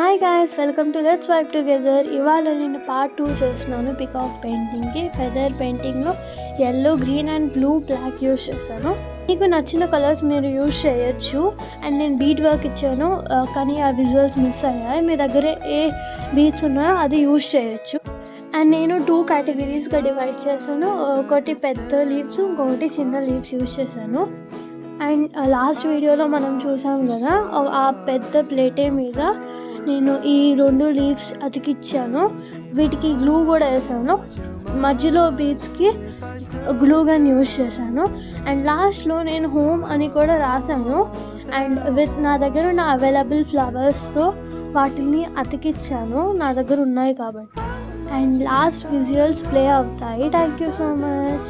Hi guys, welcome to let's vibe together. ఇవాళ నేను part 2 చేస్తున్నాను పికాక్ పెయింటింగ్కి. ఫెదర్ పెయింటింగ్లో yellow, green and blue, black use చేశాను. మీకు నచ్చిన కలర్స్ మీరు యూస్ చేయొచ్చు. అండ్ నేను బీట్ వర్క్ ఇచ్చాను, కానీ ఆ విజువల్స్ మిస్ అయ్యాయి. మీ దగ్గర ఏ బీట్స్ ఉన్నాయో అది యూస్ చేయొచ్చు. అండ్ నేను 2 కేటగిరీస్గా డివైడ్ చేశాను. ఒకటి పెద్ద లీవ్స్, ఇంకొకటి చిన్న లీవ్స్ యూస్ చేశాను. అండ్ లాస్ట్ వీడియోలో మనం చూసాం కదా, ఆ పెద్ద ప్లేటే మీద నేను ఈ 2 లీవ్స్ అతికిచ్చాను. వీటికి గ్లూ కూడా వేసాను. మధ్యలో బీడ్స్కి గ్లూ గన్ యూస్ చేశాను. అండ్ లాస్ట్లో నేను హోమ్ అని కూడా రాశాను. అండ్ నా దగ్గర ఉన్న అవైలబుల్ ఫ్లవర్స్తో వాటిని అతికిచ్చాను, నా దగ్గర ఉన్నాయి కాబట్టి. అండ్ లాస్ట్ విజువల్స్ ప్లే అవుతాయి. Thank you so much.